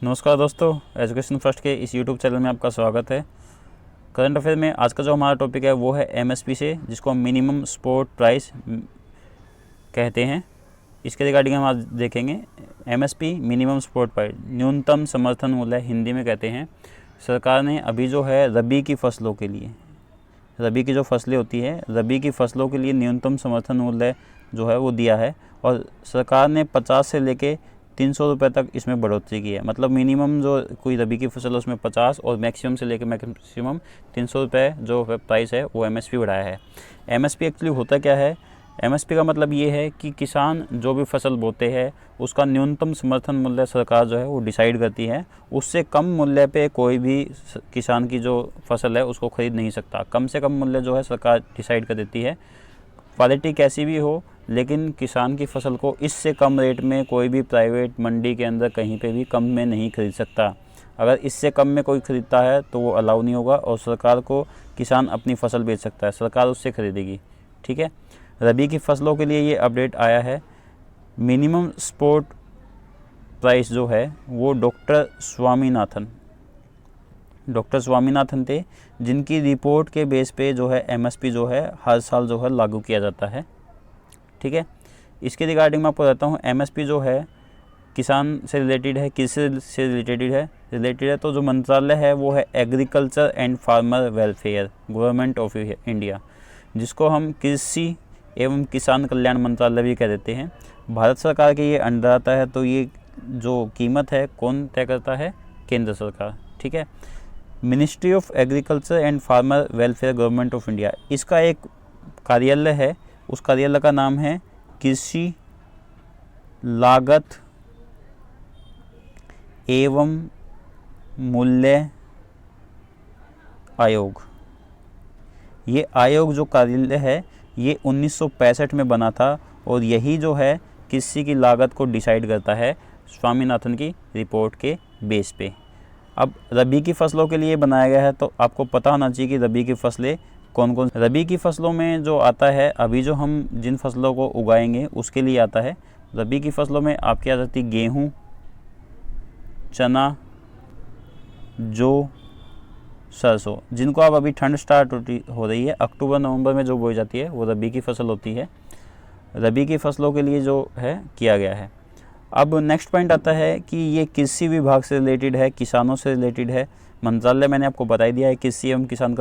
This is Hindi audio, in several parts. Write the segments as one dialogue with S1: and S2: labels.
S1: नमस्कार दोस्तों, एजुकेशन फर्स्ट के इस यूट्यूब चैनल में आपका स्वागत है। करंट अफेयर में आज का जो हमारा टॉपिक है वो है एमएसपी से, जिसको हम मिनिमम सपोर्ट प्राइस कहते हैं। इसके रिगार्डिंग हम आज देखेंगे। एमएसपी मिनिमम सपोर्ट प्राइस, न्यूनतम समर्थन मूल्य हिंदी में कहते हैं। सरकार ने अभी जो है रबी की फसलों के लिए, रबी की जो फसलें होती है, रबी की फसलों के लिए न्यूनतम समर्थन मूल्य जो है वो दिया है, और सरकार ने 50 से लेके 300 रुपये तक इसमें बढ़ोतरी की है। मतलब मिनिमम जो कोई रबी की फसल है उसमें 50 और मैक्सिमम से लेकर मैक्सिमम 300 रुपये जो प्राइस है वो एमएसपी बढ़ाया है। एमएसपी एक्चुअली होता क्या है? एमएसपी का मतलब ये है कि किसान जो भी फसल बोते हैं उसका न्यूनतम समर्थन मूल्य सरकार जो है वो डिसाइड करती है। उससे कम मूल्य पे कोई भी किसान की जो फसल है उसको ख़रीद नहीं सकता। कम से कम मूल्य जो है सरकार डिसाइड कर देती है। क्वालिटी कैसी भी हो, लेकिन किसान की फसल को इससे कम रेट में कोई भी प्राइवेट मंडी के अंदर कहीं पे भी कम में नहीं खरीद सकता। अगर इससे कम में कोई ख़रीदता है तो वो अलाउ नहीं होगा, और सरकार को किसान अपनी फसल बेच सकता है, सरकार उससे ख़रीदेगी। ठीक है, रबी की फसलों के लिए ये अपडेट आया है। मिनिमम सपोर्ट प्राइस जो है वो डॉक्टर स्वामीनाथन थे, जिनकी रिपोर्ट के बेस पे जो है एमएसपी जो है हर साल जो है लागू किया जाता है। ठीक है, इसके रिगार्डिंग मैं आपको बताता हूँ। एमएसपी जो है किसान से रिलेटेड है, किससे से रिलेटेड है तो जो मंत्रालय है वो है agriculture and farmer welfare, government of India, जिसको हम कृषि एवं किसान कल्याण मंत्रालय भी कह देते हैं। भारत सरकार के ये अंडर आता है, तो ये जो कीमत है कौन तय करता है? केंद्र सरकार। ठीक है, ministry of agriculture and farmer welfare, government of India, इसका एक कार्यालय है। उस कार्यालय का नाम है कृषि लागत एवं मूल्य आयोग। ये आयोग जो कार्यालय है ये 1965 में बना था, और यही जो है कृषि की लागत को डिसाइड करता है स्वामीनाथन की रिपोर्ट के बेस पे। अब रबी की फसलों के लिए बनाया गया है, तो आपको पता होना चाहिए कि रबी की फसलें कौन कौन। रबी की फसलों में जो आता है, अभी जो हम जिन फसलों को उगाएंगे उसके लिए आता है। रबी की फसलों में आपकी आ जाती गेहूँ, चना, जौ, सरसों, जिनको अब अभी ठंड स्टार्ट हो रही है, अक्टूबर नवंबर में जो बोई जाती है वो रबी की फसल होती है। रबी की फसलों के लिए जो है किया गया है। अब नेक्स्ट पॉइंट आता है कि ये कृषि विभाग से रिलेटेड है, किसानों से रिलेटेड है। मंत्रालय मैंने आपको बता दिया है, कृषि एवं किसान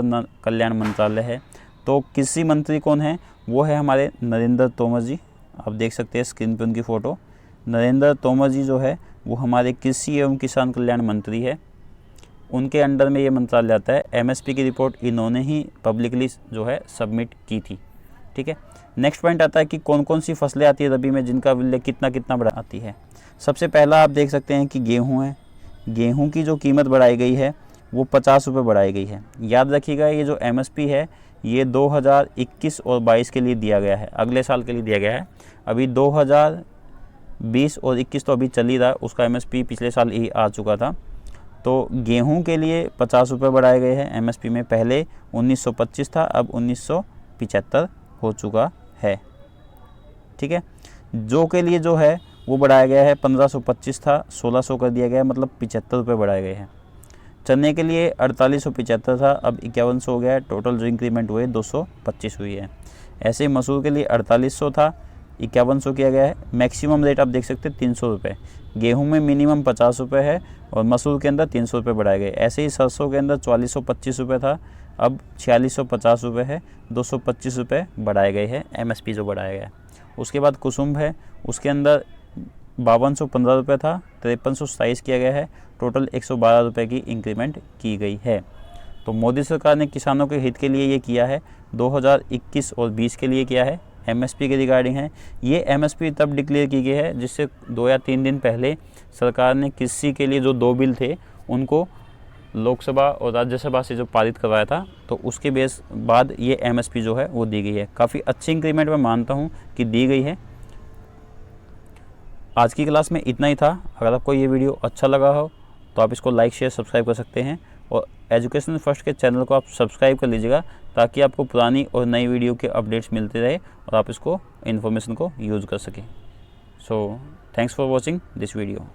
S1: कल्याण मंत्रालय है। तो कृषि मंत्री कौन है? वो है हमारे नरेंद्र तोमर जी। आप देख सकते हैं स्क्रीन पर उनकी फ़ोटो। नरेंद्र तोमर जी जो है वो हमारे कृषि एवं किसान कल्याण मंत्री है। उनके अंडर में ये मंत्रालय आता है। एमएसपी की रिपोर्ट इन्होंने ही पब्लिकली जो है सबमिट की थी। ठीक है, नेक्स्ट पॉइंट आता है कि कौन कौन सी फसलें आती है रबी में, जिनका मूल्य कितना कितना बढ़ा आती है। सबसे पहला आप देख सकते हैं कि गेहूं है। गेहूं की जो कीमत बढ़ाई गई है वो 50 रुपये बढ़ाई गई है। याद रखिएगा, ये जो एमएसपी है ये 2021 और 22 के लिए दिया गया है, अगले साल के लिए दिया गया है। अभी 2020 और 21 तो अभी चल ही रहा है, उसका एमएसपी पिछले साल ही आ चुका था। तो गेहूं के लिए 50 रुपये बढ़ाए गए हैं एमएसपी में। पहले 1925 था, अब 1975 हो चुका है। ठीक है, जौ के लिए जो है वो बढ़ाया गया है। 1525 था, 1600 कर दिया गया है, मतलब 75 रुपये बढ़ाए गए हैं। चने के लिए 4875 था, अब 5100 हो गया है। टोटल जो इंक्रीमेंट हुए 225 हुई है। ऐसे ही मसूर के लिए 4800 था, 5100 किया गया है। मैक्सिमम रेट आप देख सकते हैं 300 रुपये। गेहूँ में मिनिमम 50 रुपये है, और मसूर के अंदर 300 रुपये बढ़ाए गए। ऐसे ही सरसों के अंदर 4425 रुपये था, अब 4650 रुपये है, 225 रुपये बढ़ाए गए हैं एमएसपी जो बढ़ाया गया है। उसके बाद कुसुम है, उसके अंदर 5215 रुपये था, 5327 किया गया है। टोटल 112 रुपये की इंक्रीमेंट की गई है। तो मोदी सरकार ने किसानों के हित के लिए ये किया है, 2021 और 20 के लिए किया है। एमएसपी के रिगार्डिंग है। ये एमएसपी तब डिक्लेयर की गई है जिससे 2 या 3 दिन पहले सरकार ने कृषि के लिए जो 2 बिल थे उनको लोकसभा और राज्यसभा से जो पारित करवाया था, तो उसके बेस बाद ये एमएसपी जो है वो दी गई है। काफ़ी अच्छी इंक्रीमेंट मैं मानता हूँ कि दी गई है। आज की क्लास में इतना ही था। अगर आपको ये वीडियो अच्छा लगा हो तो आप इसको लाइक शेयर सब्सक्राइब कर सकते हैं, और एजुकेशन फर्स्ट के चैनल को आप सब्सक्राइब कर लीजिएगा, ताकि आपको पुरानी और नई वीडियो के अपडेट्स मिलते रहे और आप इसको इन्फॉर्मेशन को यूज़ कर सकें। So thanks for watching this video.